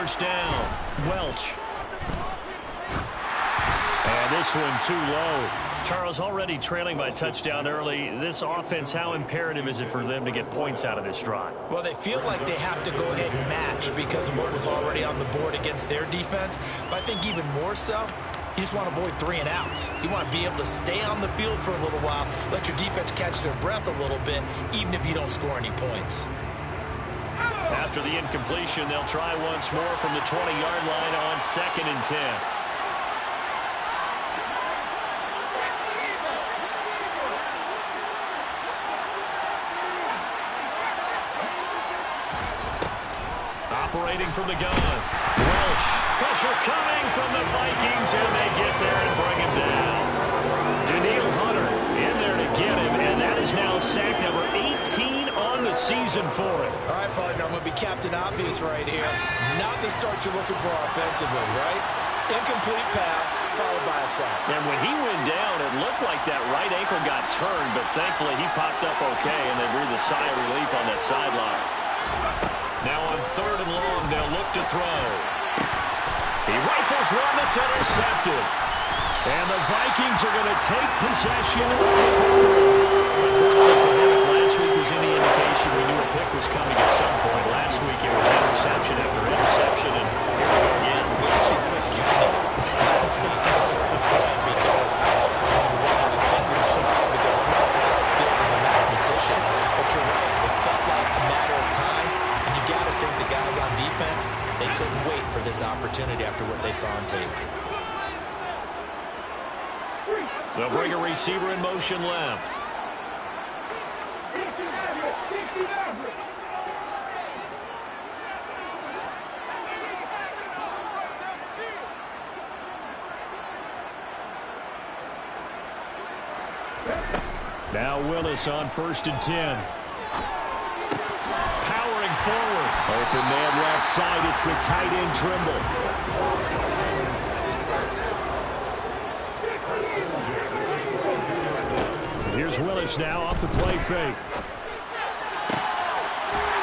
first down. Welch. And this one too low. Charles, already trailing by touchdown early. This offense, how imperative is it for them to get points out of this drive? Well, they feel like they have to go ahead and match because of what was already on the board against their defense. But I think even more so, you just want to avoid 3 and outs. You want to be able to stay on the field for a little while, let your defense catch their breath a little bit, even if you don't score any points. After the incompletion, they'll try once more from the 20-yard line on 2nd and 10. Operating from the gun. Welch. Pressure coming from the Vikings, and they get there and bring him down. Danielle Hunter in there to get him, and that is now sack number 18 on the season for him. All right, partner, I'm going to be Captain Obvious right here. Not the start you're looking for offensively, right? Incomplete pass, followed by a sack. And when he went down, it looked like that right ankle got turned, but thankfully he popped up okay, and they breathed a sigh of relief on that sideline. Now on 3rd and long, they'll look to throw. He rifles one that's intercepted. And the Vikings are going to take possession of the football. Unfortunately for him, if last week was any indication, we knew a pick was coming at some point. Last week it was interception after interception, and here we go again. We actually quit counting last week at a certain point because I thought we were running defenders somehow because I'm not that skilled as a mathematician. But you're right, it felt like a matter of time. And you got to think the guys on defense, they couldn't wait for this opportunity after what they saw on tape. They'll bring a receiver in motion left. Now Willis on 1st and 10. Powering forward. Open man left side. It's the tight end Trimble. Here's Willis now off the play fake.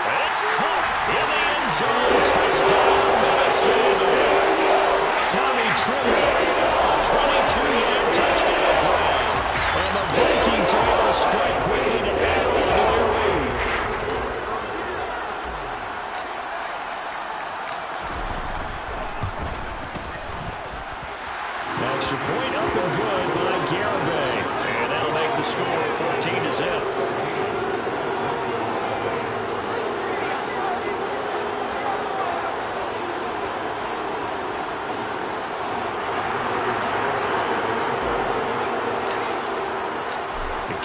It's caught in the end zone. Touchdown, Minnesota. Tommy Trimble, a 22-yard touchdown grab. And the Vikings are able to strike quickly to add on to their lead. Extra point up and good by Garibay. And that'll make the score 14-0.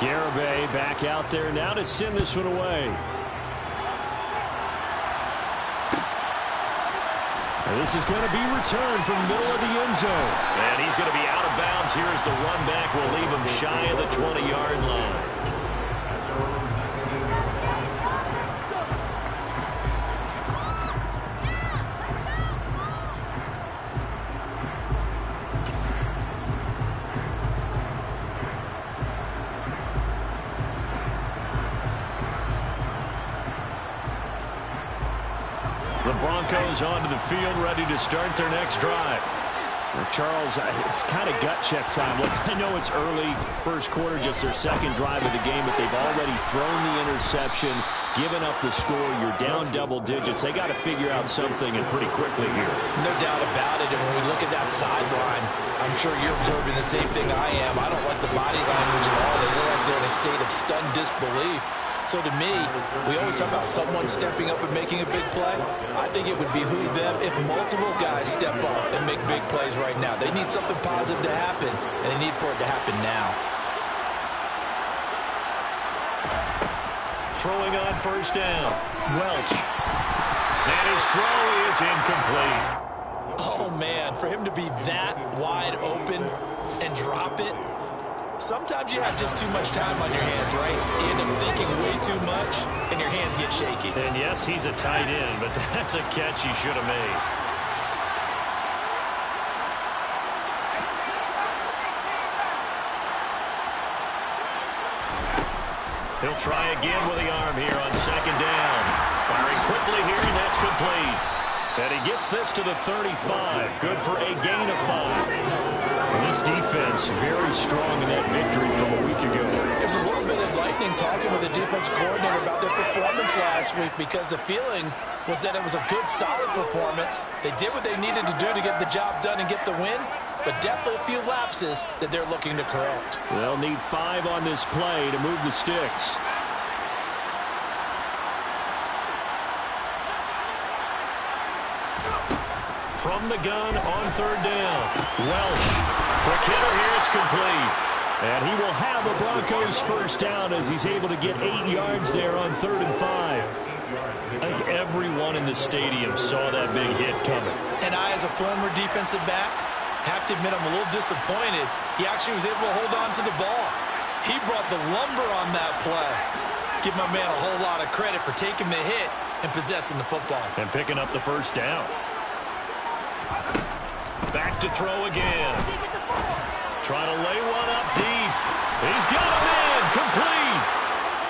Garibay back out there now to send this one away. And this is going to be returned from the middle of the end zone. And he's going to be out of bounds here as the run back will leave him shy of the 20-yard line. The Broncos onto the field, ready to start their next drive. Well, Charles, it's kind of gut check time. Look, I know it's early, first quarter, just their second drive of the game, but they've already thrown the interception, given up the score. You're down double digits. They got to figure out something, and pretty quickly here. No doubt about it. And when we look at that sideline, I'm sure you're observing the same thing I am. I don't like the body language at all. They look like they're in a state of stunned disbelief. So to me, we always talk about someone stepping up and making a big play. I think it would behoove them if multiple guys step up and make big plays right now. They need something positive to happen, and they need for it to happen now. Throwing on first down, Welch. And his throw is incomplete. Oh, man, for him to be that wide open and drop it, sometimes you have just too much time on your hands, right? You end up thinking way too much, and your hands get shaky. And yes, he's a tight end, but that's a catch he should have made. He'll try again with the arm here on second down. Firing quickly here, and that's complete. And he gets this to the 35. Good for a gain of 5. And this defense very strong in that victory from a week ago. There's a little bit of lightning talking with the defense coordinator about their performance last week, because the feeling was that it was a good, solid performance. They did what they needed to do to get the job done and get the win, but definitely a few lapses that they're looking to correct. They'll need 5 on this play to move the sticks. From the gun on 3rd down. Welch. Quick hitter here. It's complete. And he will have the Broncos first down as he's able to get 8 yards there on 3rd and 5. I think everyone in the stadium saw that big hit coming. And I, as a former defensive back, have to admit I'm a little disappointed. He actually was able to hold on to the ball. He brought the lumber on that play. Give my man a whole lot of credit for taking the hit and possessing the football. And picking up the first down. Back to throw again. Trying to lay one up deep. He's got a man complete.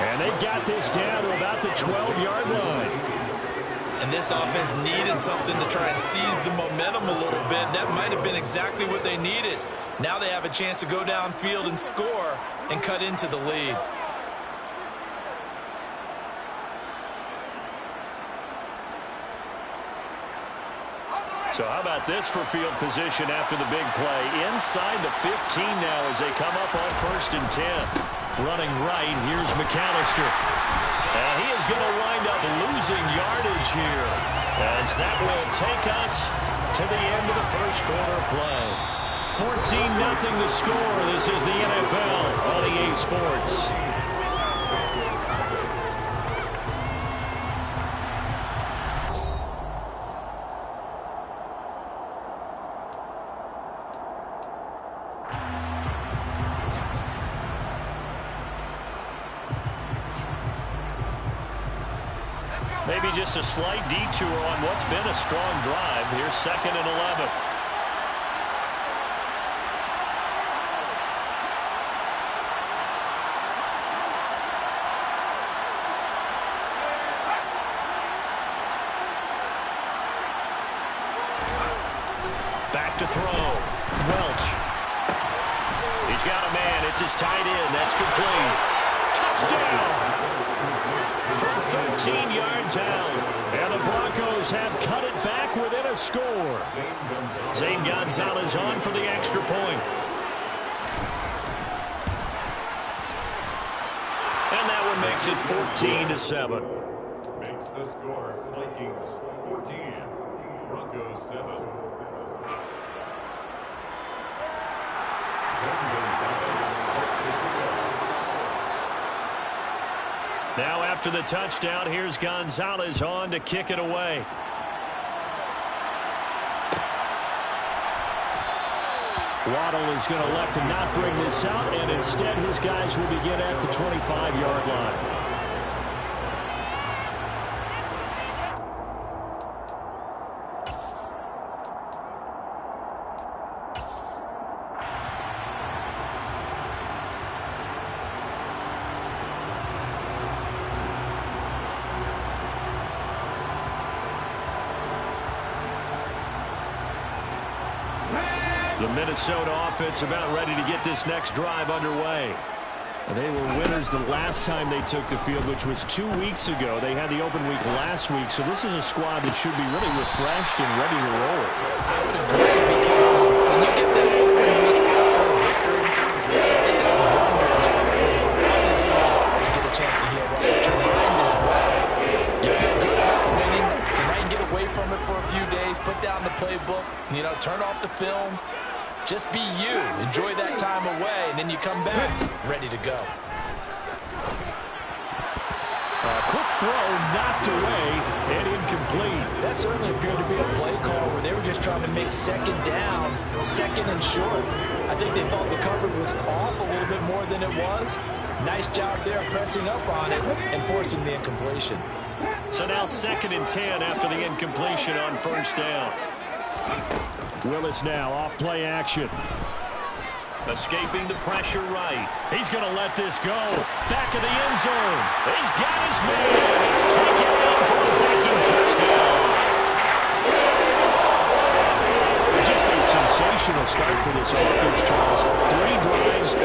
And they've got this down to about the 12-yard line. And this offense needed something to try and seize the momentum a little bit. That might have been exactly what they needed. Now they have a chance to go downfield and score and cut into the lead. So how about this for field position after the big play? Inside the 15 now as they come up on 1st and 10. Running right, here's McAllister. And he is going to wind up losing yardage here, as that will take us to the end of the first quarter play. 14-0 the score. This is the NFL on EA Sports. Maybe just a slight detour on what's been a strong drive. Here's 2nd and 11. Back to throw. Welch. He's got a man. It's his tight end. That's complete. Touchdown! From 13 yards out. And the Broncos have cut it back within a score. Zane Gonzalez on for the extra point. And that one makes it 14-7. Makes the score Vikings 14, Broncos 7. Now after the touchdown, here's Gonzalez on to kick it away. Waddle is going to elect to not bring this out, and instead his guys will begin at the 25-yard line. The Minnesota offense about ready to get this next drive underway. And they were winners the last time they took the field, which was 2 weeks ago. They had the open week last week, so this is a squad that should be really refreshed and ready to roll. I would agree, because when you get that open week after a victory, it does wonders for you. Obviously, you get the chance to heal up, but your mind as well. You feel good about winning, so now you can get away from it for a few days, put down the playbook, turn off the film. Just be you. Enjoy that time away, and then you come back ready to go. Quick throw knocked away and incomplete. That certainly appeared to be a play call where they were just trying to make 2nd down, 2nd and short. I think they thought the coverage was off a little bit more than it was. Nice job there pressing up on it and forcing the incompletion. So now 2nd and 10 after the incompletion on 1st down. Willis now off play action. Escaping the pressure right. He's going to let this go. Back of the end zone. He's got his man. It's taken in for a Viking touchdown. sensational start for this offense, Charles. 3 drives, 3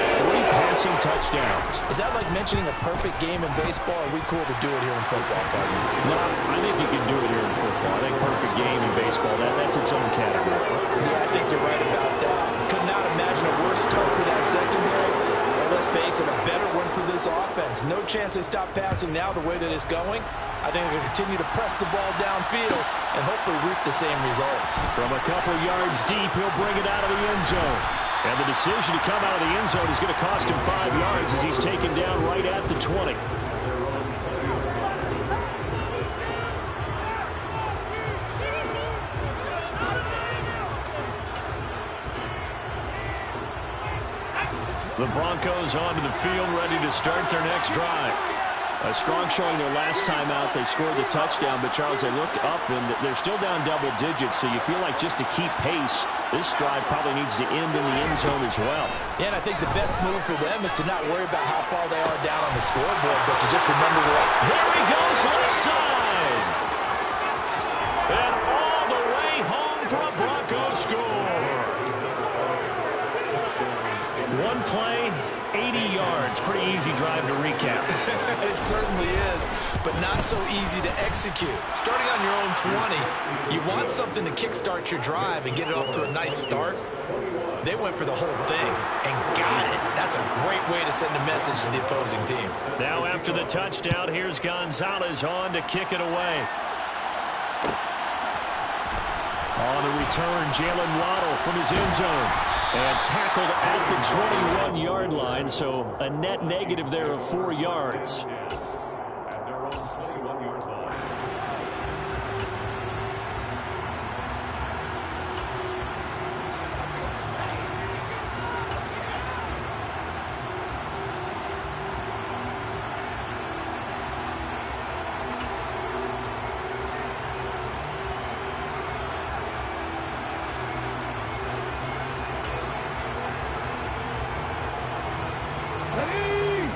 passing touchdowns. Is that like mentioning a perfect game in baseball? Are we cool to do it here in football, partner? No, I think you can do it here in football. I think perfect game in baseball, that's its own category. Yeah, I think you're right about that. Could not imagine a worse start for that secondary. Well, let's face it, a better one for this offense. No chance they stop passing now the way that it's going. I think they're going to continue to press the ball downfield and hopefully reap the same results. From a couple yards deep, he'll bring it out of the end zone. And the decision to come out of the end zone is going to cost him 5 yards as he's taken down right at the 20. The Broncos onto the field, ready to start their next drive. A strong showing their last time out. They scored the touchdown, but Charles, they look up and they're still down double digits, so you feel like just to keep pace, this drive probably needs to end in the end zone as well. Yeah, and I think the best move for them is to not worry about how far they are down on the scoreboard, but to just remember what. There he goes, left side. And all the way home for a Broncos score. One play, 80 yards. Pretty easy drive to recap. It certainly is, but not so easy to execute. Starting on your own 20, you want something to kickstart your drive and get it off to a nice start. They went for the whole thing and got it. That's a great way to send a message to the opposing team. Now after the touchdown, here's Gonzalez on to kick it away. On the return, Jalen Waddle from his end zone. And tackled at the 21-yard line, so a net negative there of 4 yards. At their own 21-yard line.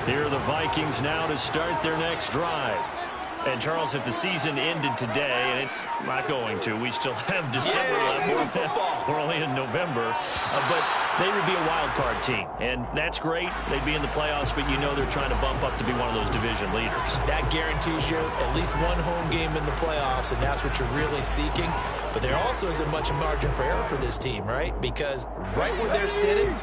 Here are the Vikings now to start their next drive. And, Charles, if the season ended today, and it's not going to, we still have December left. We're only in November. But they would be a wild card team. And that's great. They'd be in the playoffs, but you know they're trying to bump up to be one of those division leaders. That guarantees you at least one home game in the playoffs, and that's what you're really seeking. But there also isn't much margin for error for this team, right? Because right where they're sitting,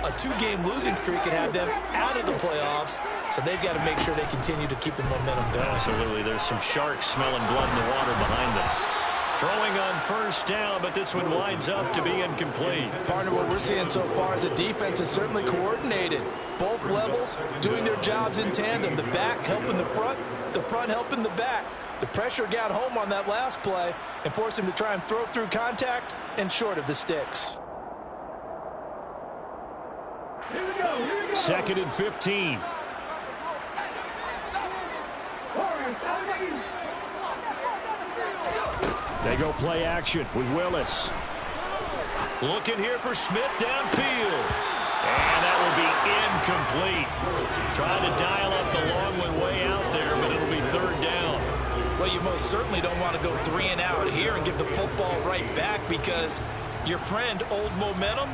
a 2-game losing streak could have them out of the playoffs, so they've got to make sure they continue to keep the momentum going. Absolutely. There's some sharks smelling blood in the water behind them. Throwing on first down, but this one winds up to be incomplete. Partner, what we're seeing so far is the defense is certainly coordinated. Both levels doing their jobs in tandem. The back helping the front helping the back. The pressure got home on that last play and forced him to try and throw through contact and short of the sticks. 2nd and 15. They go play action with Willis. Looking here for Smith downfield. And that will be incomplete. Trying to dial up the long one way out there, but it'll be 3rd down. Well, you most certainly don't want to go 3 and out here and give the football right back, because your friend, Old Momentum,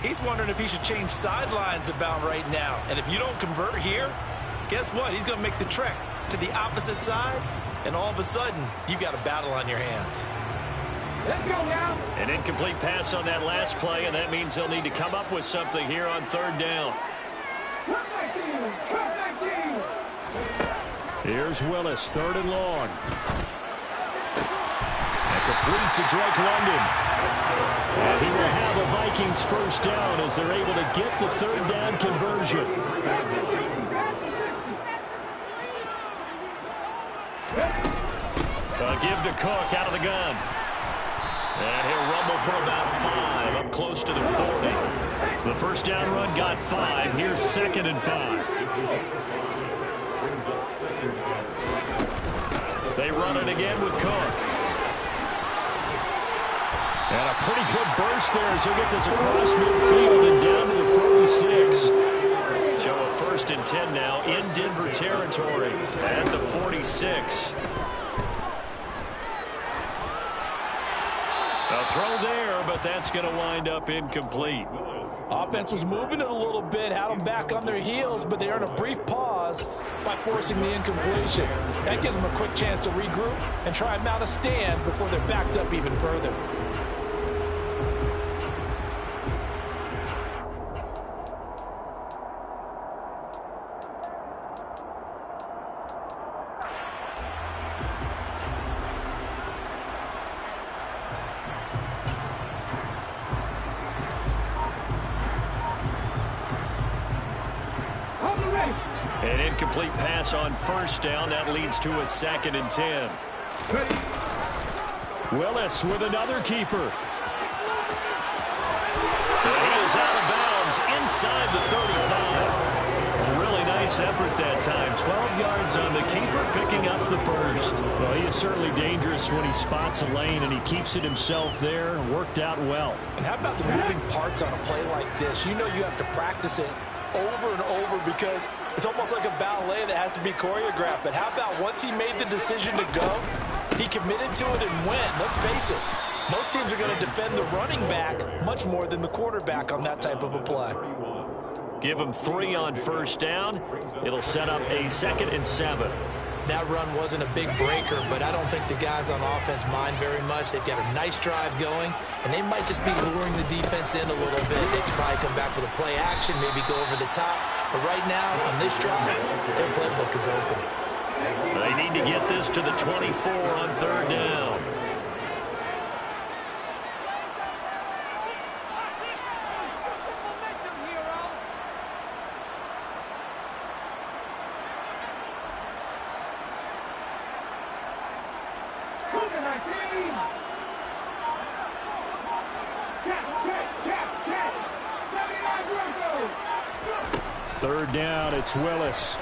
he's wondering if he should change sidelines about right now. And if you don't convert here, guess what? He's going to make the trek to the opposite side, and all of a sudden, you've got a battle on your hands. Let's go now. An incomplete pass on that last play, and that means they'll need to come up with something here on 3rd down. Here's Willis, 3rd and long. And complete to Drake London. And he will have a Vikings first down as they're able to get the 3rd down conversion. Give to Cook out of the gun. And he'll rumble for about 5, up close to the 40. The first down run got 5. Here's 2nd and 5. They run it again with Cook. And a pretty good burst there as he'll get this across midfield and down to the 46. So a 1st and 10 now in Denver territory at the 46. A A throw there, but that's going to wind up incomplete. Offense was moving it a little bit, had them back on their heels, but they earned a brief pause by forcing the incompletion. That gives them a quick chance to regroup and try and mount a stand before they're backed up even further. An incomplete pass on first down. That leads to a 2nd and 10. Willis with another keeper. And he is out of bounds inside the 35. A really nice effort that time. 12 yards on the keeper, picking up the first. Well, he is certainly dangerous when he spots a lane, and he keeps it himself there. Worked out well. And how about the moving parts on a play like this? You know you have to practice it over and over because it's almost like a ballet that has to be choreographed. But how about once he made the decision to go, he committed to it and went. Let's face it, most teams are going to defend the running back much more than the quarterback on that type of a play. Give him 3 on first down. It'll set up a 2nd and 7. That run wasn't a big breaker, but I don't think the guys on offense mind very much. They've got a nice drive going, and they might just be luring the defense in a little bit. They could probably come back with a play action, maybe go over the top. But right now, on this drive, their playbook is open. They need to get this to the 24 on 3rd down. Third down, it's Willis.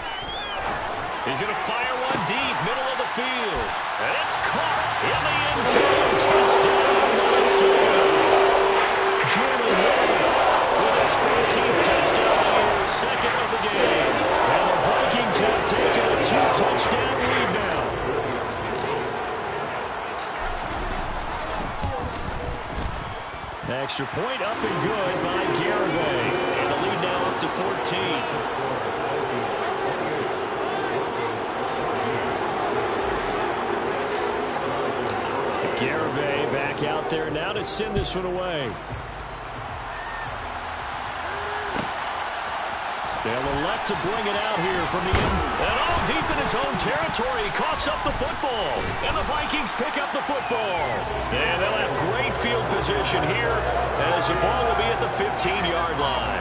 He's going to fire one deep, middle of the field. And it's caught in the end zone. Touchdown, Minnesota. Jordan Love with his 14th touchdown of the year, 2nd of the game. And the Vikings have taken a 2-touchdown lead now. The extra point up and good by Garibay. And the lead now up to 14. Garibay back out there now to send this one away. They'll elect to bring it out here from the end. And all deep in his own territory. He coughs up the football. And the Vikings pick up the football. And they'll have great field position here as the ball will be at the 15-yard line.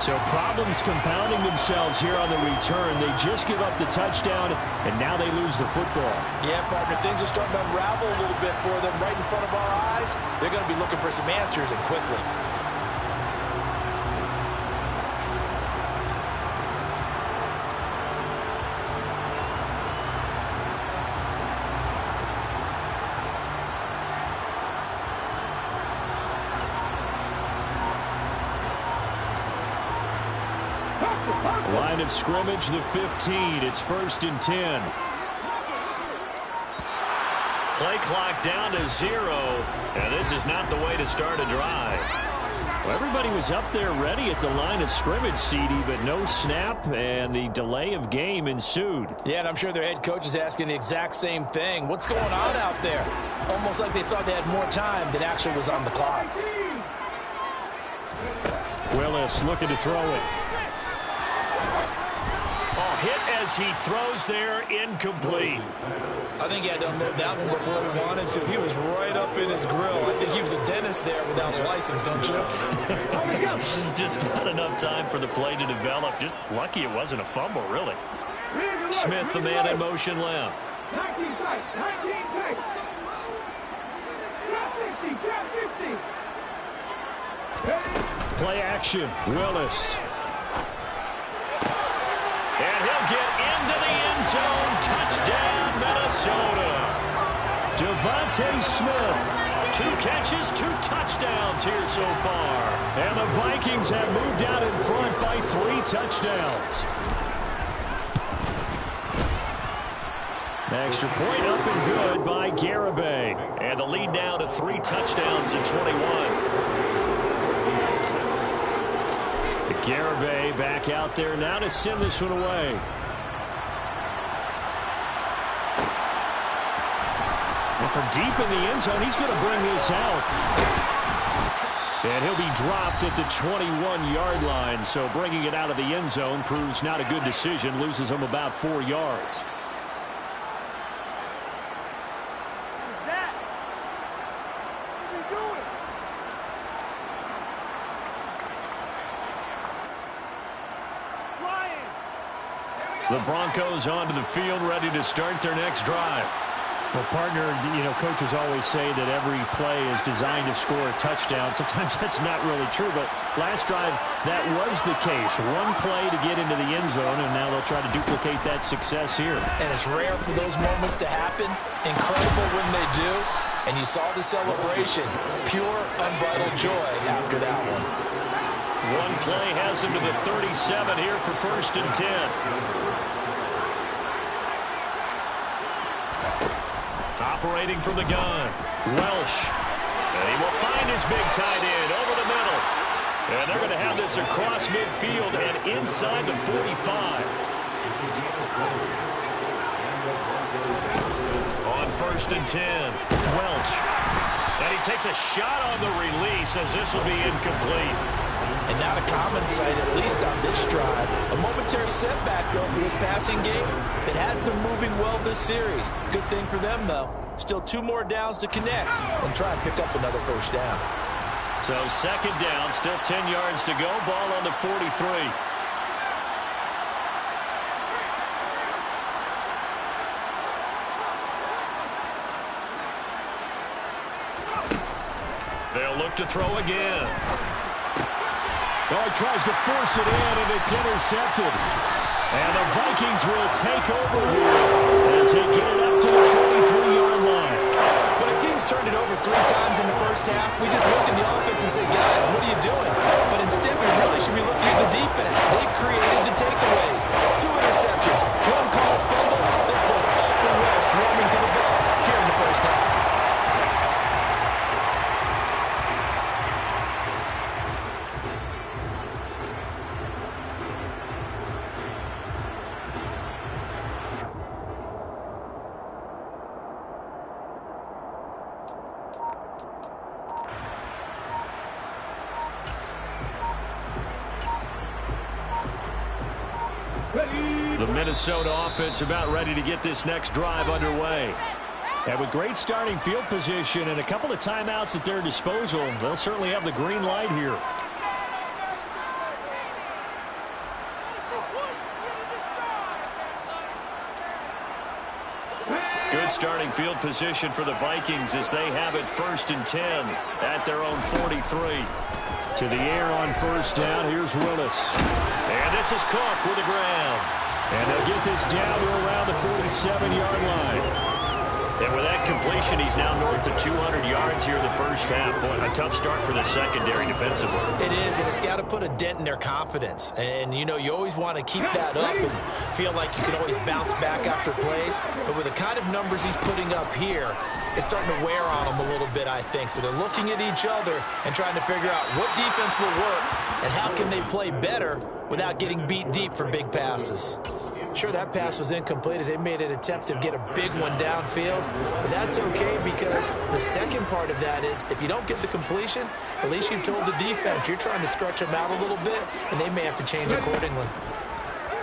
So problems compounding themselves here on the return. They just give up the touchdown, and now they lose the football. Yeah, partner, things are starting to unravel a little bit for them right in front of our eyes. They're going to be looking for some answers, and quickly. Line of scrimmage, the 15. It's 1st and 10. Play clock down to 0. And this is not the way to start a drive. Well, everybody was up there ready at the line of scrimmage, CD, but no snap, and the delay of game ensued. Yeah, and I'm sure their head coach is asking the exact same thing. What's going on out there? Almost like they thought they had more time than actually was on the clock. Willis looking to throw it. Hit as he throws there, incomplete. I think he had to unload that one before he wanted to. He was right up in his grill. I think he was a dentist there without a license, don't you? Just not enough time for the play to develop. Just lucky it wasn't a fumble, really. Smith, the man in motion left. 19 tight, 19 tight. Trap 50, trap 50. Play action, Willis. And he'll get into the end zone. Touchdown, Minnesota. Devontae Smith. 2 catches, 2 touchdowns here so far. And the Vikings have moved out in front by 3 touchdowns. Extra point up and good by Garibay. And the lead now to 3 touchdowns in 21. Garibay back out there now to send this one away. And from deep in the end zone, he's going to bring this out. And he'll be dropped at the 21-yard line. So bringing it out of the end zone proves not a good decision. Loses him about 4 yards. The Broncos onto the field, ready to start their next drive. Well, partner, coaches always say that every play is designed to score a touchdown. Sometimes that's not really true, but last drive, that was the case. One play to get into the end zone, and now they'll try to duplicate that success here. And it's rare for those moments to happen. Incredible when they do. And you saw the celebration. Pure, unbridled joy after that one. One play has him to the 37 here for 1st and 10. Operating from the gun, Welsh. And he will find his big tight end over the middle. And they're going to have this across midfield and inside the 45. On 1st and 10, Welch. And he takes a shot on the release as this will be incomplete. And not a common sight, at least on this drive. A momentary setback, though, for this passing game. It has been moving well this series. Good thing for them, though. Still 2 more downs to connect and try and pick up another 1st down. So 2nd down, still 10 yards to go. Ball on the 43. They'll look to throw again. Oh, he tries to force it in, and it's intercepted. And the Vikings will take over here as they get it up to the 43-yard line. When a team's turned it over 3 times in the first half, we just look at the offense and say, guys, what are you doing? But instead, we really should be looking at the defense. They've created the takeaways. 2 interceptions, 1 caused fumble. They put awfully well swarming to the ball here in the first half. The Minnesota offense about ready to get this next drive underway. And with great starting field position and a couple of timeouts at their disposal, they'll certainly have the green light here. Good starting field position for the Vikings as they have it 1st and 10 at their own 43. To the air on 1st down, here's Willis. And this is Cook with the ground. And they'll get this down to around the 47-yard line. And with that completion, he's now north of 200 yards here in the first half. Boy, a tough start for the secondary defensively. It is, and it's got to put a dent in their confidence. And, you always want to keep that up and feel like you can always bounce back after plays. But with the kind of numbers he's putting up here, it's starting to wear on them a little bit, I think. So they're looking at each other and trying to figure out what defense will work and how can they play better without getting beat deep for big passes. Sure, that pass was incomplete as they made an attempt to get a big one downfield, but that's okay because the second part of that is if you don't get the completion, at least you've told the defense you're trying to stretch them out a little bit, and they may have to change accordingly.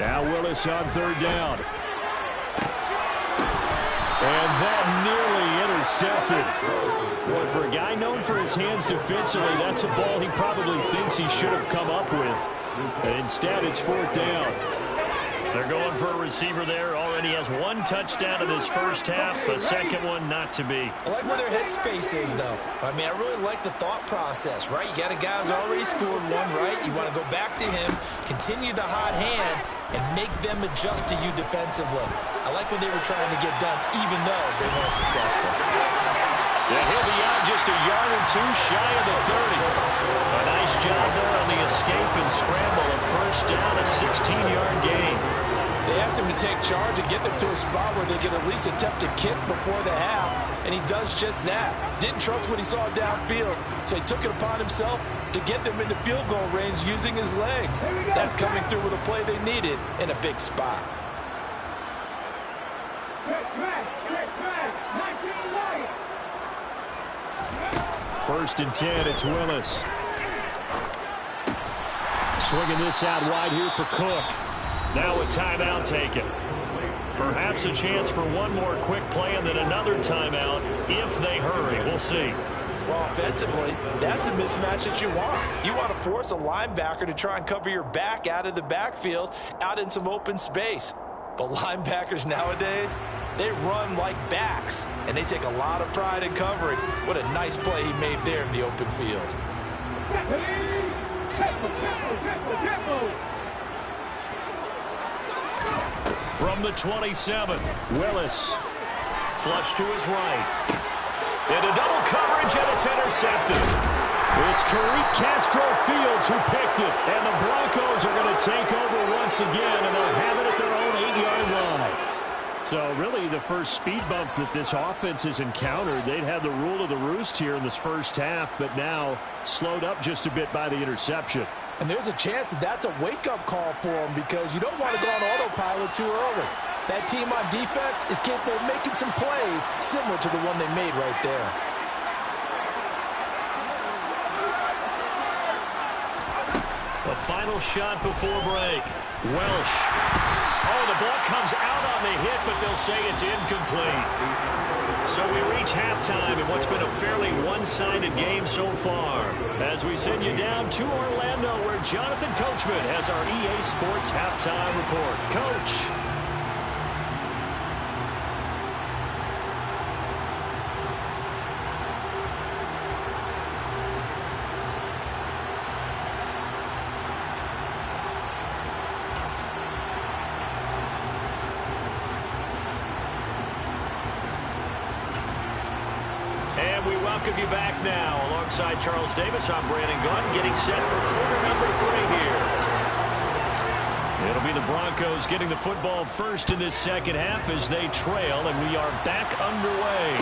Now Willis on 3rd down. And that nearly intercepted. Boy, for a guy known for his hands defensively, that's a ball he probably thinks he should have come up with. And instead, it's 4th down. They're going for a receiver there. Already has 1 touchdown in this first half. A second one not to be. I like where their headspace is, though. I mean, I really like the thought process, right? You got a guy who's already scored 1, right? You want to go back to him, continue the hot hand, and make them adjust to you defensively. I like what they were trying to get done, even though they weren't successful. Yeah, he'll be out just a yard or 2 shy of the 30. A nice job there on the escape and scramble. A 1st down, a 16-yard gain. They asked him to take charge and get them to a spot where they could at least attempt a kick before the half, and he does just that. Didn't trust what he saw downfield, so he took it upon himself to get them into field goal range using his legs. That's coming through with a play they needed in a big spot. First and 10, it's Willis. Swinging this out wide here for Cook. Now a timeout taken. Perhaps a chance for one more quick play and then another timeout if they hurry. We'll see. Well, offensively, that's the mismatch that you want. You want to force a linebacker to try and cover your back out of the backfield, out in some open space. But linebackers nowadays, they run like backs, and they take a lot of pride in covering. What a nice play he made there in the open field. From the 27, Willis. flush to his right. Into double coverage, and it's intercepted. It's Tariq Castro Fields who picked it. And the Broncos are going to take over once again, and they'll have it at their own 8-yard line. So really the first speed bump that this offense has encountered. They'd had the rule of the roost here in this first half, but now slowed up just a bit by the interception. And there's a chance that that's a wake-up call for them because you don't want to go on autopilot too early. That team on defense is capable of making some plays similar to the one they made right there. The final shot before break. Welsh. Oh, the ball comes out on the hit, but they'll say it's incomplete. So we reach halftime in what's been a fairly one-sided game so far. As we send you down to Orlando, where Jonathan Coachman has our EA Sports halftime report. Coach. And we welcome you back now. Alongside Charles Davis, I'm Brandon Gunn, getting set for quarter number 3 here. It'll be the Broncos getting the football first in this second half as they trail, and we are back underway.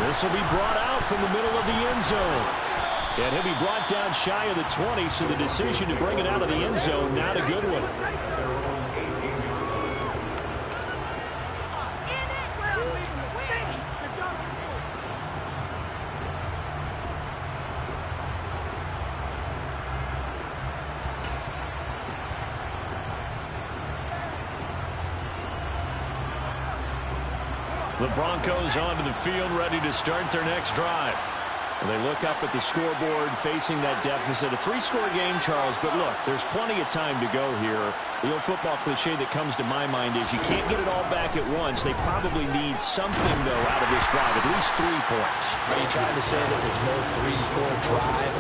This will be brought out from the middle of the end zone. And he'll be brought down shy of the 20, so the decision to bring it out of the end zone, not a good one. The Broncos onto the field, ready to start their next drive. They look up at the scoreboard, facing that deficit. A 3-score game, Charles, but look, there's plenty of time to go here. The old football cliche that comes to my mind is you can't get it all back at once. They probably need something, though, out of this drive, at least 3 points. Are you trying to say that there's no 3-score drive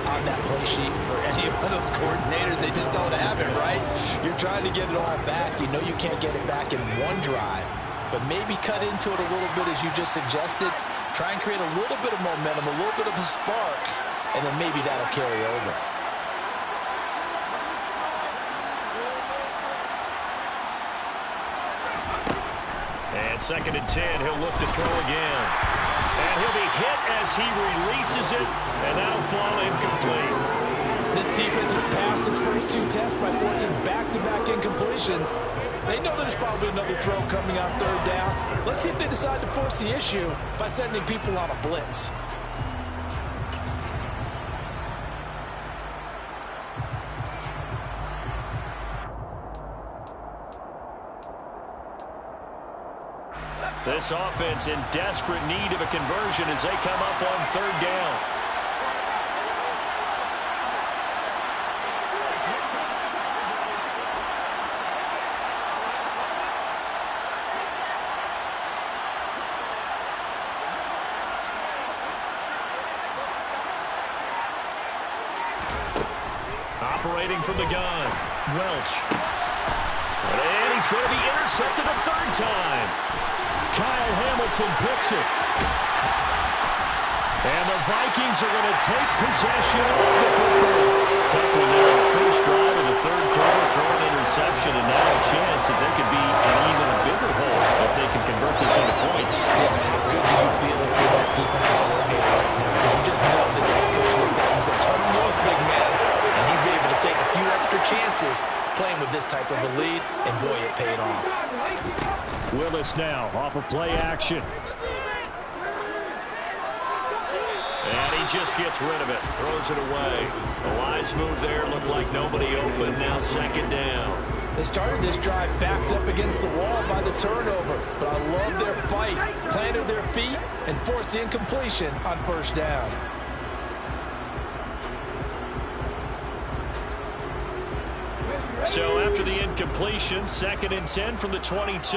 on that play sheet for any of those coordinators? They just don't have it, right? You're trying to get it all back. You know you can't get it back in one drive. But maybe cut into it a little bit, as you just suggested. Try and create a little bit of momentum, a little bit of a spark, and then maybe that'll carry over. And 2nd and 10, he'll look to throw again. And he'll be hit as he releases it, and that'll fall incomplete. This defense has passed its first 2 tests by forcing back-to-back incompletions. They know there's probably another throw coming on 3rd down. Let's see if they decide to force the issue by sending people on a blitz. This offense in desperate need of a conversion as they come up on 3rd down. Operating from the gun, Welch. And he's going to be intercepted a 3rd time. Kyle Hamilton picks it. And the Vikings are going to take possession of the football. Tough one there. First drive of the 3rd quarter for an interception. interception, and now a chance that they could be in even a bigger hole if they can convert this into points. Yeah, how good do you feel if you're that defensive coordinator right now? Because you just know that the head coach looked at him and said, turn him loose, big man. And he'd be able to take a few extra chances playing with this type of a lead, and boy, it paid off. Willis now off of play action. And he just gets rid of it, throws it away. The wise move there, looked like nobody open, now second down. They started this drive backed up against the wall by the turnover, but I love their fight, planted their feet, and forced the incompletion on first down. So after the incompletion, 2nd and 10 from the 22.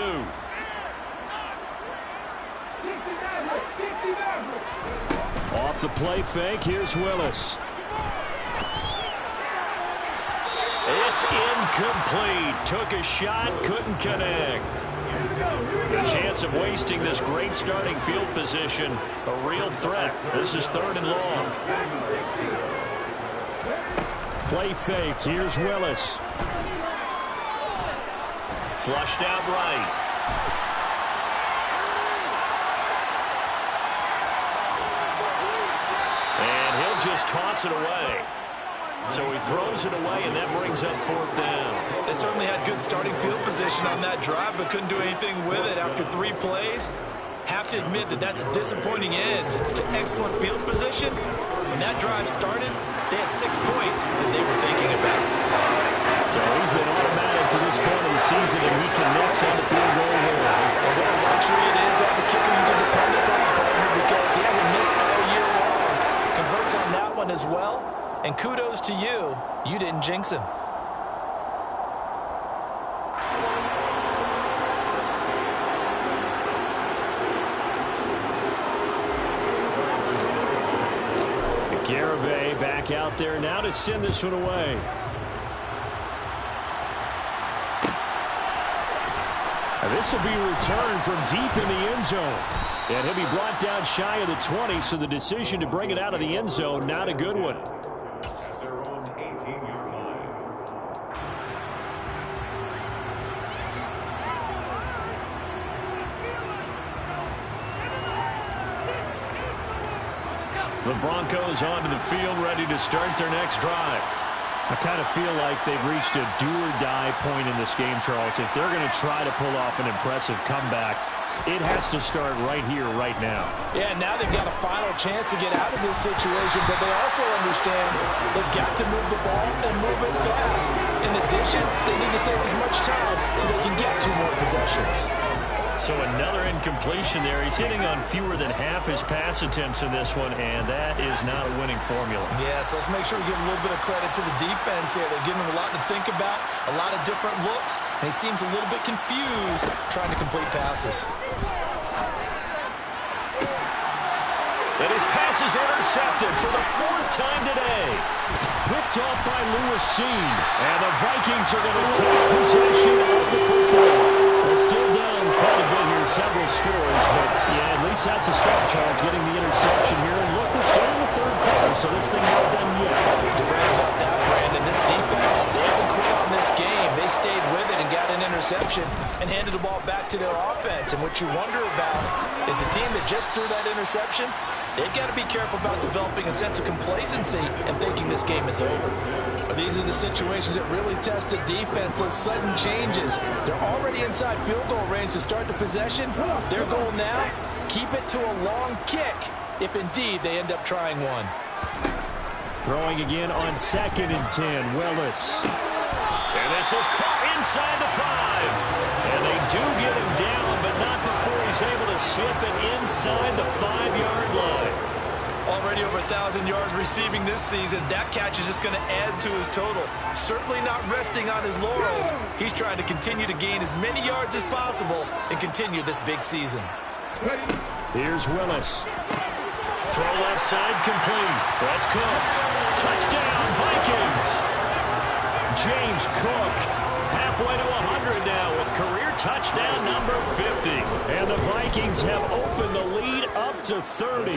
Off the play fake, here's Willis. It's incomplete. Took a shot, couldn't connect. The chance of wasting this great starting field position, a real threat. This is 3rd and long. Play fake, here's Willis. Flushed out right. And he'll just toss it away. So he throws it away, and that brings up 4th down. They certainly had good starting field position on that drive, but couldn't do anything with it after 3 plays. Have to admit that that's a disappointing end to excellent field position. When that drive started, they had 6 points that they were thinking about. So he's been automatic to this point of the season, and he connects on the field goal here. Well, what a luxury it is to have a kicker you can depend upon, partner, because he hasn't missed all year long. Converts on that one as well, and kudos to you. You didn't jinx him. Garibay back out there now to send this one away. This will be returned from deep in the end zone. And he'll be brought down shy of the 20, so the decision to bring it out of the end zone, not a good one. At their own 18-yard line. The Broncos onto the field, ready to start their next drive. I kind of feel like they've reached a do-or-die point in this game, Charles. If they're going to try to pull off an impressive comeback, it has to start right here, right now. Yeah, now they've got a final chance to get out of this situation, but they also understand they've got to move the ball and move it fast. In addition, they need to save as much time so they can get 2 more possessions. So another incompletion there. He's hitting on fewer than half his pass attempts in this one, and that is not a winning formula. Yeah, so let's make sure we give a little bit of credit to the defense here. They're giving him a lot to think about, a lot of different looks, and he seems a little bit confused trying to complete passes. And his pass is intercepted for the 4th time today. Picked off by Lewis Cine. And the Vikings are going to take possession of the football. They're still down quite a bit here, several scores. But, yeah, at least that's a start, Charles, getting the interception here. And look, we're still in the 3rd quarter, so this thing not done yet. You're right about that, Brandon. This defense, they haven't quit on this game. They stayed with it and got an interception and handed the ball back to their offense. And what you wonder about is the team that just threw that interception, they've got to be careful about developing a sense of complacency and thinking this game is over. But these are the situations that really test a defense, those sudden changes. They're already inside field goal range to start the possession. Their goal now, keep it to a long kick, if indeed they end up trying one. Throwing again on 2nd and 10, Willis. And this is caught inside the 5. And they do get him down, but not before he's able to slip it inside the 5-yard line. Already over 1,000 yards receiving this season. That catch is just going to add to his total. Certainly not resting on his laurels. He's trying to continue to gain as many yards as possible and continue this big season. Here's Willis. Throw left side complete. That's Cook. Touchdown, Vikings. James Cook halfway to 100 now with career touchdown number 50. And the Vikings have opened the lead up to 30.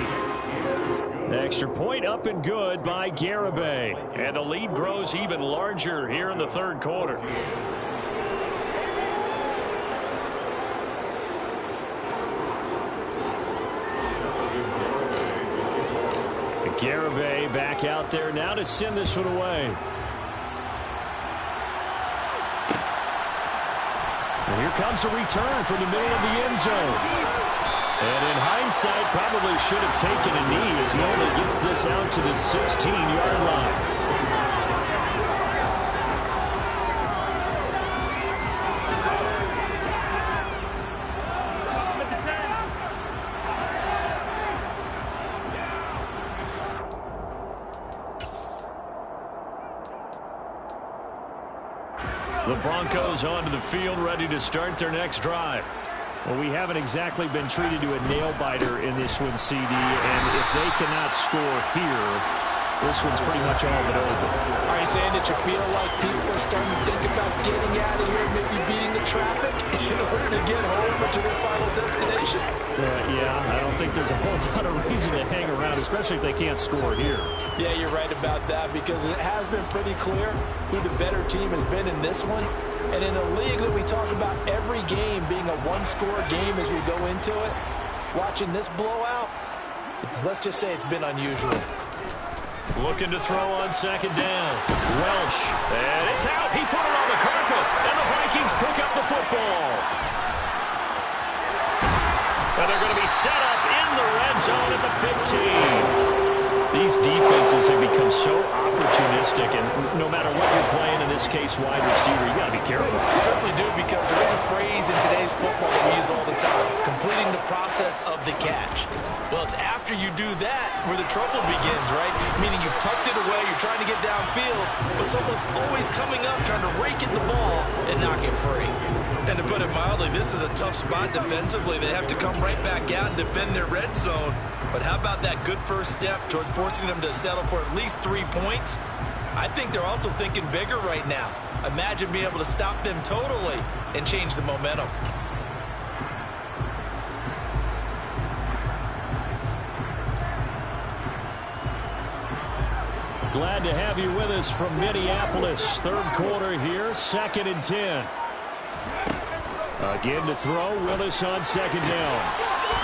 The extra point up and good by Garibay. And the lead grows even larger here in the 3rd quarter. Garibay back out there now to send this one away. And here comes a return from the middle of the end zone. And in hindsight, probably should have taken a knee as he only gets this out to the 16-yard line. The Broncos onto the field, ready to start their next drive. Well, we haven't exactly been treated to a nail-biter in this one, CD, and if they cannot score here, this one's pretty much all but over. Are you saying that you feel like people are starting to think about getting out of here, maybe beating the traffic in order to get home or to their final destination? Yeah, I don't think there's a whole lot of reason to hang around, especially if they can't score here. Yeah, you're right about that because it has been pretty clear who the better team has been in this one. And in a league that we talk about every game being a one-score game as we go into it, watching this blowout, let's just say it's been unusual. Looking to throw on second down. Welsh. And it's out. He put it on the carpet. And the Vikings pick up the football. And they're going to be set up in the red zone at the 15. These defenses have become so opportunistic, and no matter what you're playing, in this case, wide receiver, you got to be careful. You certainly do, because there is a phrase in today's football that we use all the time, completing the process of the catch. Well, it's after you do that where the trouble begins, right? Meaning you've tucked it away, you're trying to get downfield, but someone's always coming up trying to rake at the ball and knock it free. And to put it mildly, this is a tough spot defensively. They have to come right back out and defend their red zone. But how about that good first step towards forcing them to settle for at least 3 points? I think they're also thinking bigger right now. Imagine being able to stop them totally and change the momentum. Glad to have you with us from Minneapolis. Third quarter here, 2nd and 10. Again to throw, Willis on second down.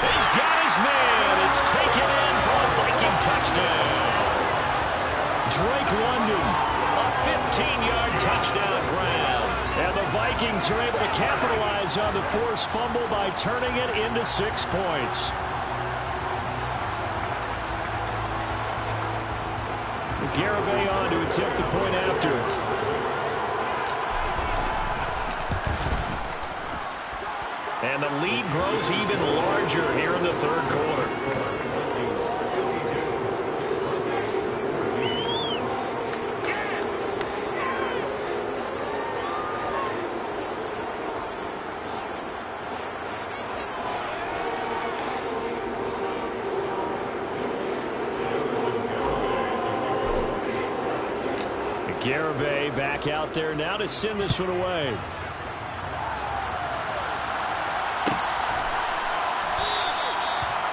He's got his man. It's taken in for a Viking touchdown. Drake London, a 15-yard touchdown grab. And the Vikings are able to capitalize on the forced fumble by turning it into 6 points. Garibay on to attempt the point after. And the lead grows even larger here in the third quarter. Garibay back out there now to send this one away.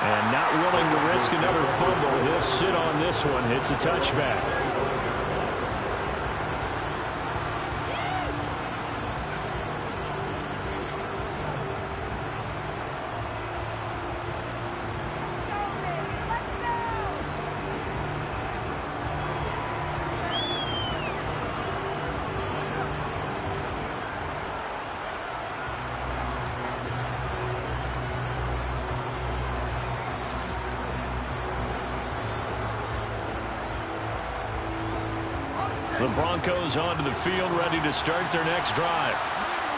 And not willing to risk another fumble. He'll sit on this one. It's a touchback. The Broncos onto the field, ready to start their next drive.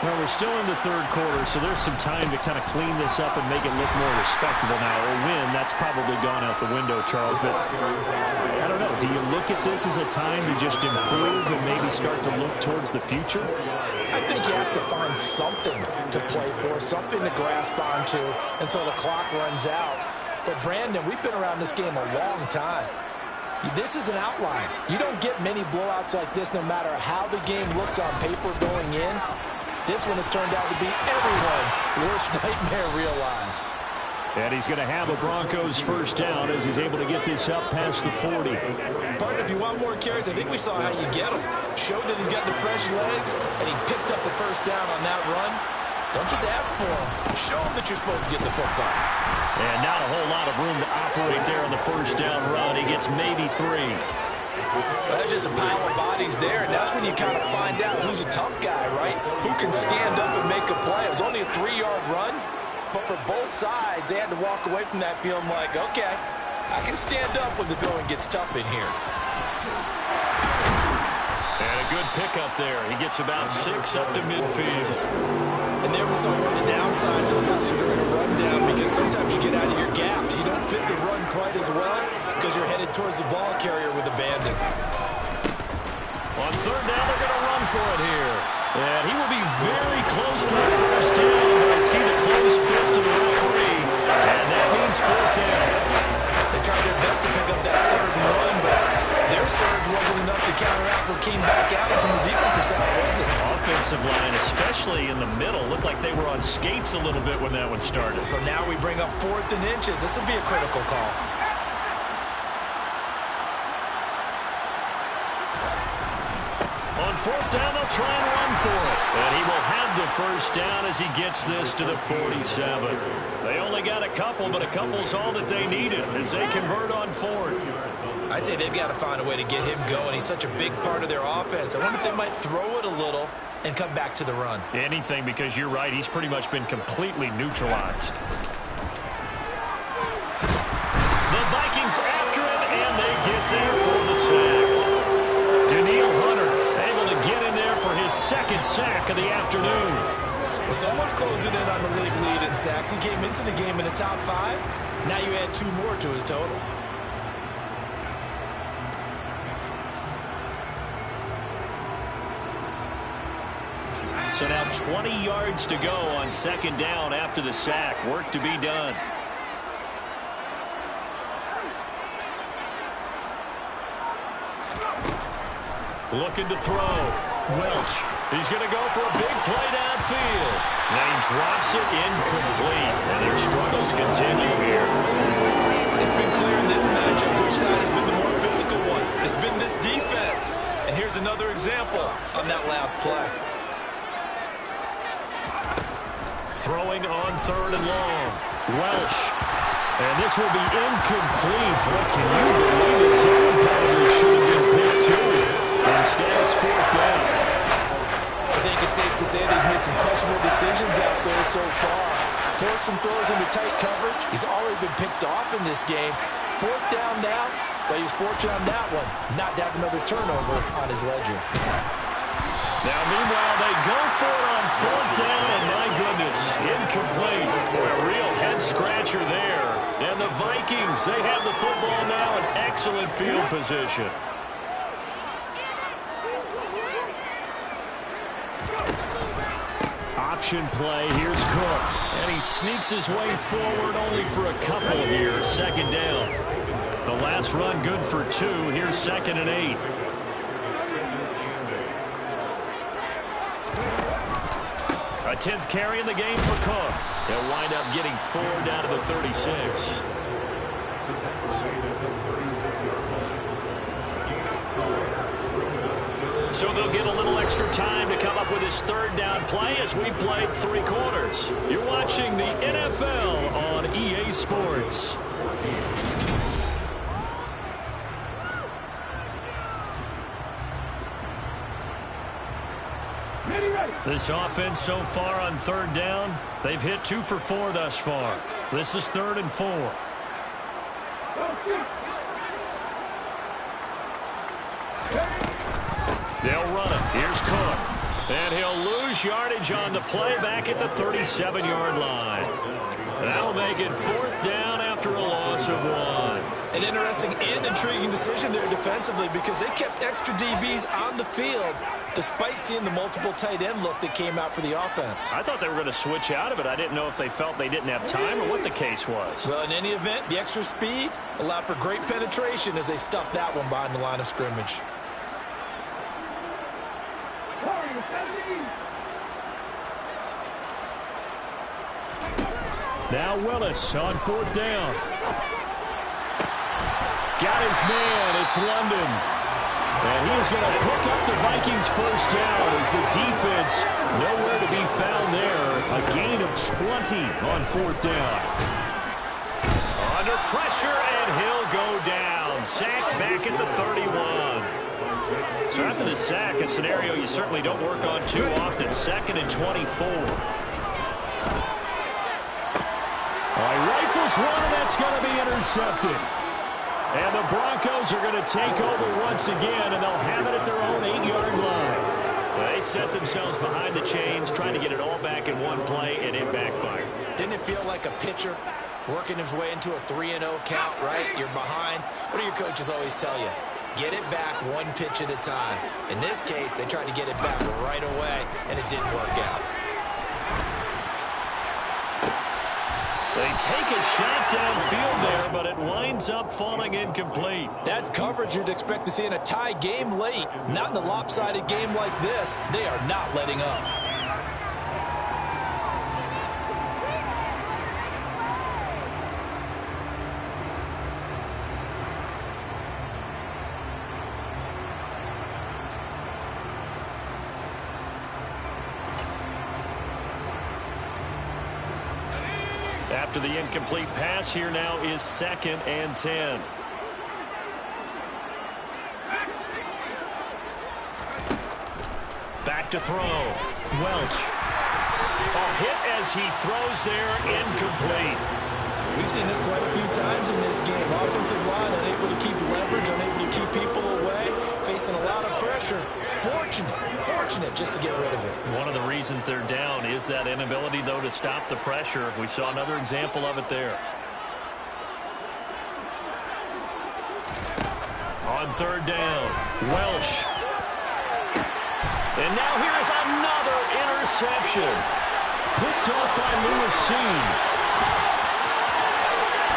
Well, we're still in the third quarter, so there's some time to kind of clean this up and make it look more respectable now. A win, that's probably gone out the window, Charles. But I don't know. Do you look at this as a time to just improve and maybe start to look towards the future? I think you have to find something to play for, something to grasp onto until the clock runs out. But, Brandon, we've been around this game a long time. This is an outlier. You don't get many blowouts like this no matter how the game looks on paper going in. This one has turned out to be everyone's worst nightmare realized. And he's going to have a Broncos first down as he's able to get this up past the 40. Partner, if you want more carries, I think we saw how you get him. Showed that he's got the fresh legs, and he picked up the first down on that run. Don't just ask for them. Show them that you're supposed to get the football. And not a whole lot of room to operate there on the first down run. He gets maybe 3. Well, there's just a pile of bodies there, and that's when you kind of find out who's a tough guy, right? Who can stand up and make a play. It was only a 3-yard run, but for both sides, they had to walk away from that feeling like, okay, I can stand up when the going gets tough in here. And a good pickup there. He gets about 6 up to midfield. And there we saw one of the downsides of blitzing during a rundown, because sometimes you get out of your gaps. You don't fit the run quite as well because you're headed towards the ball carrier with abandon. On third down, they're going to run for it here. And he will be very close to a first down, but I see the closed fist of the referee, and that means fourth down. They tried their best to pick up that third and run, but their surge wasn't enough to counteract what came back out from the defensive side, was it? Offensive line, especially in the middle, looked like they were on skates a little bit when that one started. So now we bring up 4th and inches. This will be a critical call. On fourth down, they'll try and run for it. And he will have the first down as he gets this to the 47. They only got a couple, but a couple's all that they needed as they convert on fourth. I'd say they've got to find a way to get him going. He's such a big part of their offense. I wonder if they might throw it a little and come back to the run. Anything, because you're right, he's pretty much been completely neutralized. The Vikings after him, and they get there for the sack. Danielle Hunter able to get in there for his 2nd sack of the afternoon. Well, someone's closing in on the league lead in sacks. He came into the game in the top 5. Now you add 2 more to his total. So now 20 yards to go on 2nd down after the sack. Work to be done. Looking to throw. Welch. He's going to go for a big play downfield. Now he drops it incomplete. And their struggles continue here. It's been clear in this matchup which side has been the more physical one. It's been this defense. And here's another example on that last play. Throwing on 3rd and long. Welch. And this will be incomplete. What can you believe it? Zone probably should have been picked too. Instead, it's 4th down. I think it's safe to say that he's made some questionable decisions out there so far. Forced some throws into tight coverage. He's already been picked off in this game. 4th down now, but he was fortunate on that one not to have another turnover on his ledger. Now, meanwhile, they go for it on 4th down, and my goodness, incomplete. Boy, a real head-scratcher there. And the Vikings, they have the football now in excellent field position. Option play, here's Cook. And he sneaks his way forward only for a couple here, 2nd down. The last run good for 2, here's 2nd and 8. A 10th carry in the game for Cook. They'll wind up getting 4 down to the 36. So they'll get a little extra time to come up with his 3rd down play as we played 3 quarters. You're watching the NFL on EA Sports. This offense so far on 3rd down, they've hit 2 for 4 thus far. This is 3rd and 4. They'll run it. Here's Cook. And he'll lose yardage on the play back at the 37-yard line. That'll make it 4th down after a loss of 1. An interesting and intriguing decision there defensively because they kept extra DBs on the field despite seeing the multiple tight end look that came out for the offense. I thought they were going to switch out of it. I didn't know if they felt they didn't have time or what the case was. Well, in any event, the extra speed allowed for great penetration as they stuffed that one behind the line of scrimmage. Now Willis on 4th down. Got his man. It's London. And he is going to pick up the Vikings first down as the defense nowhere to be found there. A gain of 20 on fourth down. Under pressure, and he'll go down. Sacked back at the 31. So after the sack, a scenario you certainly don't work on too often. 2nd and 24. He rifles one, and that's going to be intercepted. And the Broncos are going to take over once again, and they'll have it at their own 8-yard line. They set themselves behind the chains, trying to get it all back in one play, and it backfired. Didn't it feel like a pitcher working his way into a 3-0 count, right? You're behind. What do your coaches always tell you? Get it back one pitch at a time. In this case, they tried to get it back right away, and it didn't work out. They take a shot downfield there, but it winds up falling incomplete. That's coverage you'd expect to see in a tie game late. Not in a lopsided game like this. They are not letting up. After the incomplete pass, here now is 2nd and 10. Back to throw. Welch. A hit as he throws there, incomplete. We've seen this quite a few times in this game. Offensive line unable to keep leverage, unable to keep people away, facing a lot of pressure. Fortunate just to get rid of it. One of the reasons they're down is that inability, though, to stop the pressure. We saw another example of it there. On 3rd down, Welsh. And now here is another interception. Picked off by Lewis Cine.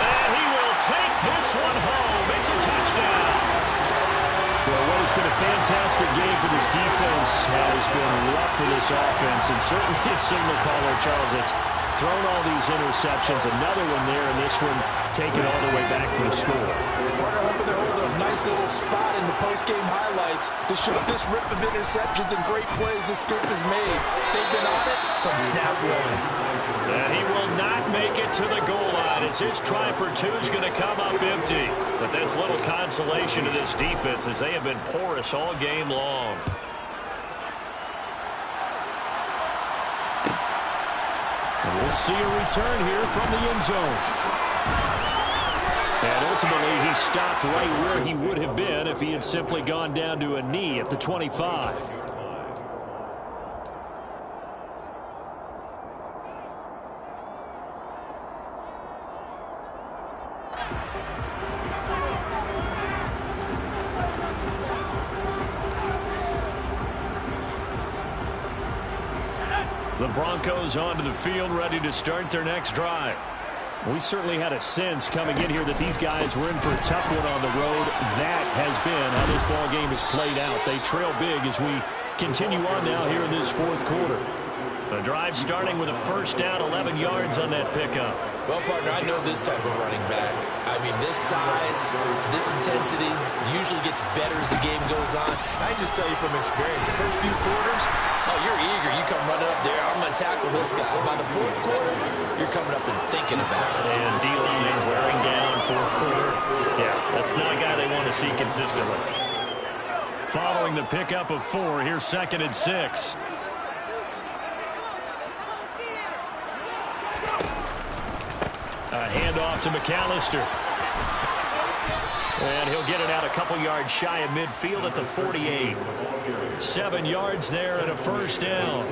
And he will take this one home. It's a touchdown. Well, what has been a fantastic game for this defense has been rough for this offense, and certainly a signal caller, Charles, that's thrown all these interceptions. Another one there, and this one taken all the way back for the score. Partner, hoping they're holding a nice little spot in the post-game highlights to show this rip of interceptions and great plays this group has made. They've been on it from snap one. And he will not make it to the goal line as his try for 2 is going to come up empty. But that's little consolation to this defense as they have been porous all game long. And we'll see a return here from the end zone. And ultimately, he stopped right where he would have been if he had simply gone down to a knee at the 25. The Broncos onto the field, ready to start their next drive. We certainly had a sense coming in here that these guys were in for a tough one on the road. That has been how this ball game has played out. They trail big as we continue on now here in this 4th quarter. The drive starting with a first down, 11 yards on that pickup. Well, partner, I know this type of running back. I mean, this size, this intensity usually gets better as the game goes on. I can just tell you from experience, the first few quarters, oh, you're eager. You come running up there, I'm going to tackle this guy. By the 4th quarter, you're coming up and thinking about it. And D-line wearing down 4th quarter. Yeah, that's not a guy they want to see consistently. Following the pickup of 4, here's 2nd and 6. A handoff to McAllister. And he'll get it out a couple yards shy of midfield at the 48. 7 yards there and a first down.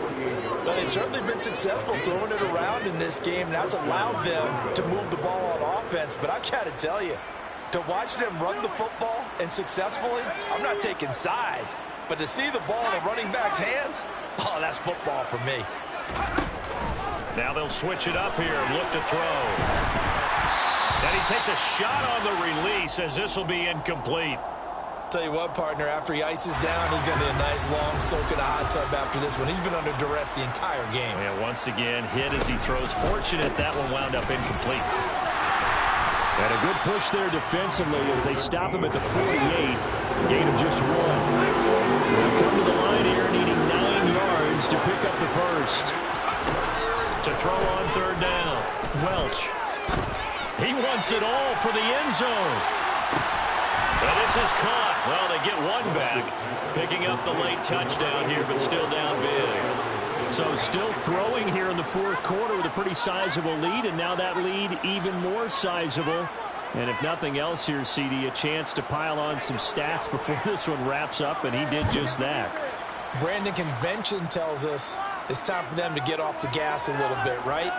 Well, they've certainly been successful throwing it around in this game, and that's allowed them to move the ball on offense. But I've got to tell you, to watch them run the football and successfully, I'm not taking sides. But to see the ball in a running back's hands, oh, that's football for me. Now they'll switch it up here and look to throw. And he takes a shot on the release as this will be incomplete. Tell you what, partner, after he ices down, he's going to need a nice long soak in a hot tub after this one. He's been under duress the entire game. And once again, hit as he throws. Fortunate that one wound up incomplete. And a good push there defensively as they stop him at the 48. Gain of just 1. They'll come to the line here needing 9 yards to pick up the first. To throw on third down. Welch. He wants it all for the end zone. And this is caught. Well, they get one back. Picking up the late touchdown here, but still down big. So still throwing here in the fourth quarter with a pretty sizable lead, and now that lead even more sizable. And if nothing else here, CD, a chance to pile on some stats before this one wraps up, and he did just that. Brandon, convention tells us it's time for them to get off the gas a little bit, right?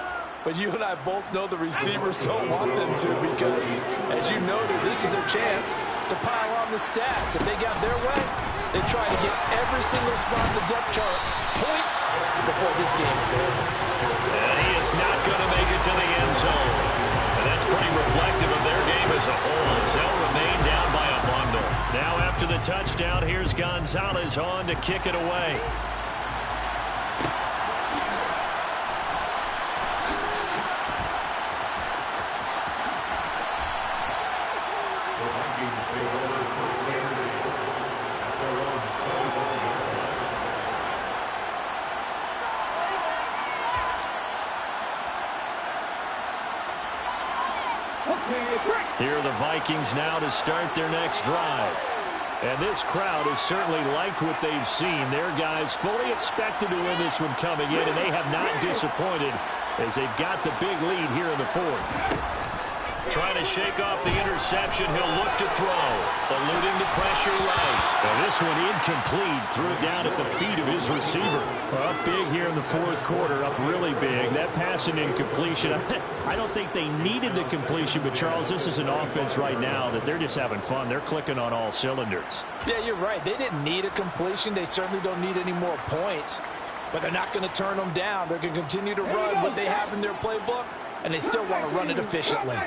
But you and I both know the receivers don't want them to because, as you noted, this is their chance to pile on the stats. If they got their way, they try to get every single spot in the depth chart points before this game is over. And he is not going to make it to the end zone. And that's pretty reflective of their game as a whole, as they'll remain down by a bundle. Now after the touchdown, here's Gonzalez on to kick it away. Here are the Vikings now to start their next drive. And this crowd has certainly liked what they've seen. Their guys fully expected to win this one coming in, and they have not disappointed as they've got the big lead here in the fourth. Trying to shake off the interception. He'll look to throw. Eluding the pressure right. And this one incomplete. Threw it down at the feet of his receiver. Up big here in the fourth quarter. Up really big. That pass and incompletion. I don't think they needed the completion, but Charles, this is an offense right now that they're just having fun. They're clicking on all cylinders. Yeah, you're right. They didn't need a completion. They certainly don't need any more points. But they're not going to turn them down. They're going to continue to run what they have in their playbook, and they still want to run it efficiently.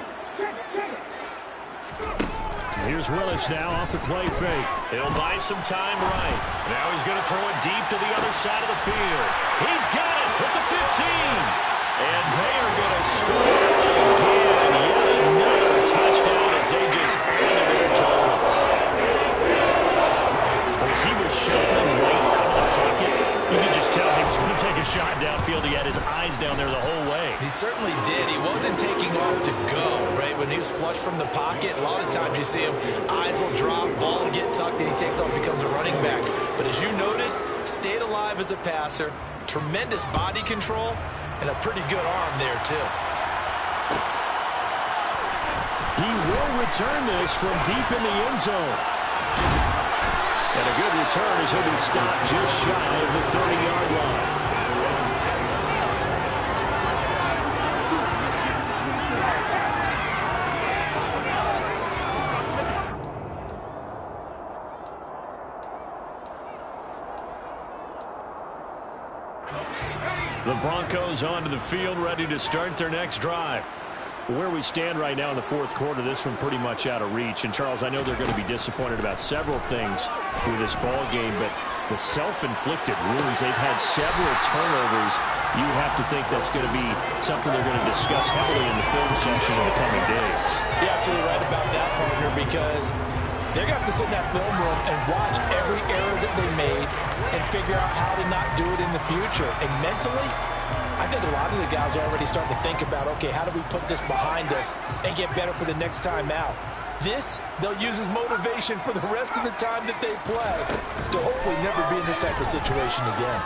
Here's Willis now off the play fake. He'll buy some time right. Now he's going to throw it deep to the other side of the field. He's got it at the 15. And they are going to score again. Yet another touchdown as they just added their totals. As he was shuffling right out of the pocket, you could just tell he was going to take a shot downfield. He had his eyes down there the whole way. He certainly did. He wasn't taking off to go, right? When he was flush from the pocket, a lot of times you see him, eyes will drop, ball will get tucked, and he takes off, becomes a running back. But as you noted, stayed alive as a passer, tremendous body control, and a pretty good arm there, too. He will return this from deep in the end zone. And a good return as he'll be stopped just shy of the 30-yard line. The Broncos onto the field, ready to start their next drive. Where we stand right now in the fourth quarter, this one pretty much out of reach. And, Charles, I know they're going to be disappointed about several things with this ball game, but the self-inflicted wounds, they've had several turnovers. You have to think that's going to be something they're going to discuss heavily in the film session in the coming days. You're absolutely right about that, partner, because they're going to have to sit in that film room and watch every error that they made and figure out how to not do it in the future. And mentally, I think a lot of the guys are already starting to think about, okay, how do we put this behind us and get better for the next time out? This, they'll use as motivation for the rest of the time that they play to hopefully never be in this type of situation again.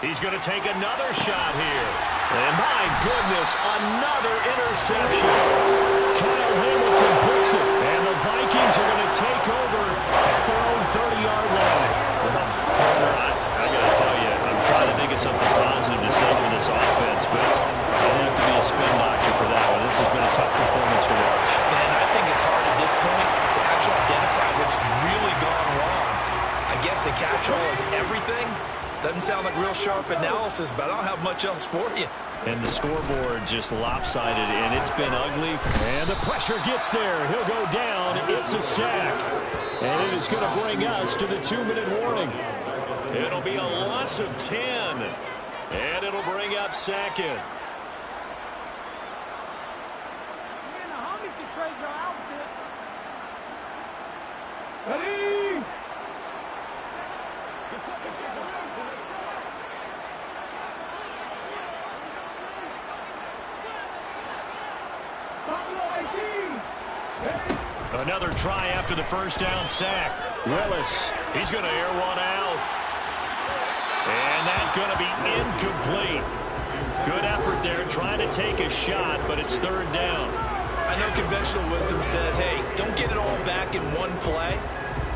He's going to take another shot here. And my goodness, another interception. Kyle Hamilton picks it, and the Vikings are going to take over at their own 30-yard line. Well, partner, I got to tell you, I'm trying to think of something positive to say for this offense, but I'd have to be a spin doctor for that one. This has been a tough performance to watch. And I think it's hard at this point to actually identify what's really gone wrong. I guess the catch-all is everything. Doesn't sound like real sharp analysis, but I don't have much else for you. And the scoreboard just lopsided, and it's been ugly. And the pressure gets there. He'll go down. It's a sack. And it is going to bring us to the 2-minute warning. It'll be a loss of 10. And it'll bring up second. Man, the homies can trade your outfits. Ready? Another try after the first down sack. Willis, he's going to air one out. And that's going to be incomplete. Good effort there, trying to take a shot, but it's third down. I know conventional wisdom says, hey, don't get it all back in one play.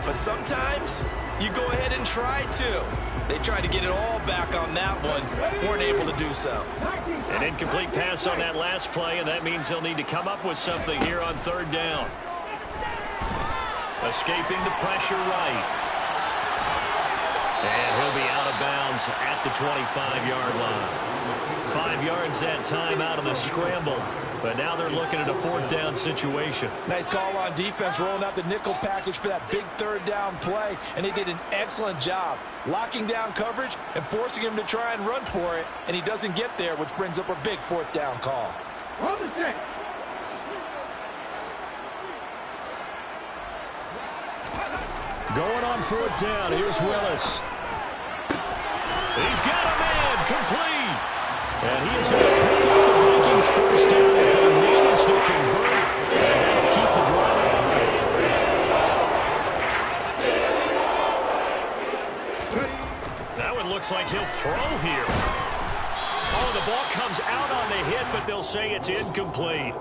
But sometimes you go ahead and try to. They tried to get it all back on that one. Weren't able to do so. An incomplete pass on that last play, and that means they'll need to come up with something here on third down. Escaping the pressure right. And he'll be out of bounds at the 25-yard line. 5 yards that time out of the scramble. But now they're looking at a fourth down situation. Nice call on defense, rolling out the nickel package for that big third down play. And they did an excellent job locking down coverage and forcing him to try and run for it. And he doesn't get there, which brings up a big fourth down call. On the set. Going on fourth down. Here's Willis. He's got a man complete. And he is going to pick up the Vikings first down as they manage to convert. And that'll keep the drive alive. That one looks like he'll throw here. Oh, the ball comes out on the hit, but they'll say it's incomplete.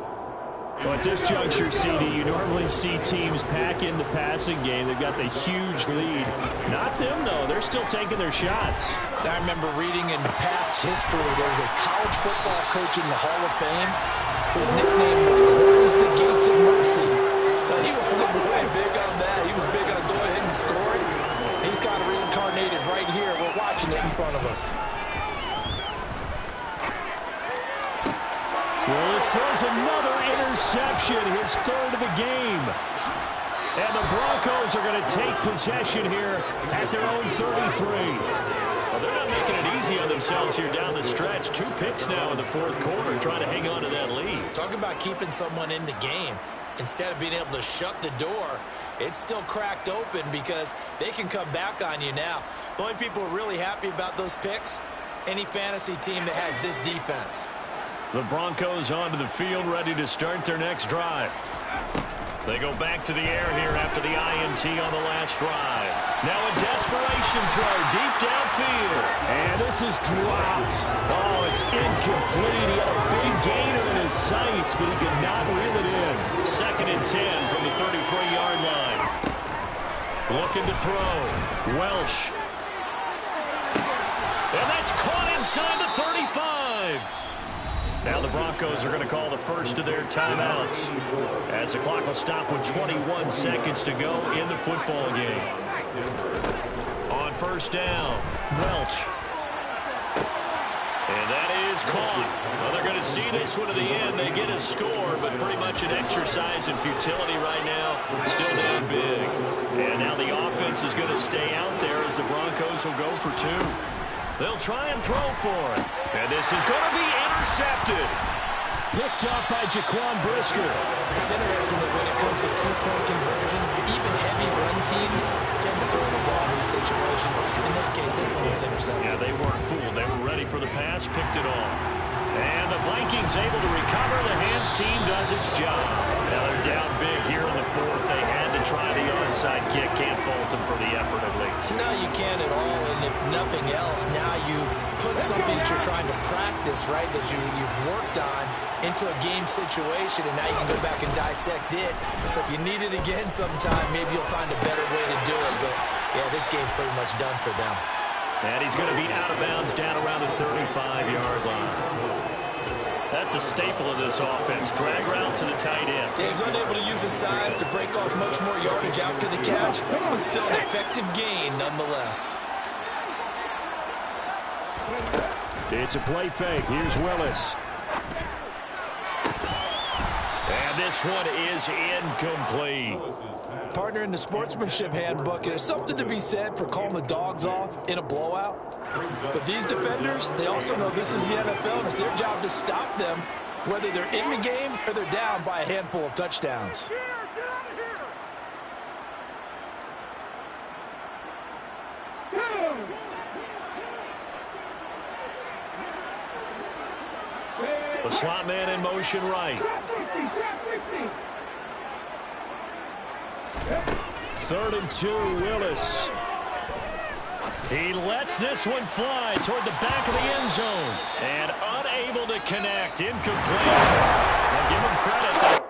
Well, at this juncture, CD, you normally see teams pack in the passing game. They've got the huge lead. Not them, though. They're still taking their shots. I remember reading in past history, there was a college football coach in the Hall of Fame. His nickname was Close the Gates of Mercy. Now, he wasn't really big on that. He was big on going ahead and scoring. He's kind of reincarnated right here. We're watching it in front of us. Willis throws another interception, his third of the game. And the Broncos are going to take possession here at their own 33. Well, they're not making it easy on themselves here down the stretch. 2 picks now in the fourth quarter, trying to hang on to that lead. Talk about keeping someone in the game. Instead of being able to shut the door, it's still cracked open because they can come back on you now. The only people who are really happy about those picks, any fantasy team that has this defense. The Broncos onto the field, ready to start their next drive. They go back to the air here after the INT on the last drive. Now a desperation throw deep downfield. And this is dropped. Oh, it's incomplete. He had a big gainer in his sights, but he could not reel it in. 2nd and 10 from the 33-yard line. Looking to throw. Welsh. And that's caught inside the 35. Now the Broncos are going to call the first of their timeouts as the clock will stop with 21 seconds to go in the football game. On first down, Welch. And that is caught. Well, they're going to see this one to the end. They get a score, but pretty much an exercise in futility right now. Still down big. And now the offense is going to stay out there as the Broncos will go for 2. They'll try and throw for it. And this is going to be intercepted. Picked up by Jaquan Brisker. It's interesting that when it comes to 2-point conversions, even heavy run teams tend to throw the ball in these situations. In this case, this one was intercepted. Yeah, they weren't fooled. They were ready for the pass, picked it off. And the Vikings able to recover. The hands team does its job. Now they're down big here in the fourth. They had to try the onside kick. Can't fault them for the effort at least. No, you can't at all. And if nothing else, now you've put something that you're trying to practice, right, that you've worked on into a game situation, and now you can go back and dissect it. So if you need it again sometime, maybe you'll find a better way to do it. But, yeah, this game's pretty much done for them. And he's going to be out of bounds down around the 35-yard line. That's a staple of this offense. Drag route to the tight end. Yeah, he's unable to use his size to break off much more yardage after the catch, but still an effective gain nonetheless. It's a play fake. Here's Willis. And this one is incomplete. Partner, in the sportsmanship handbook, there's something to be said for calling the dogs off in a blowout. But these defenders, they also know this is the NFL, and it's their job to stop them, whether they're in the game or they're down by a handful of touchdowns. Go! The slot man in motion right. 3rd and 2, Willis. He lets this one fly toward the back of the end zone. And unable to connect. Incomplete. Now give him credit.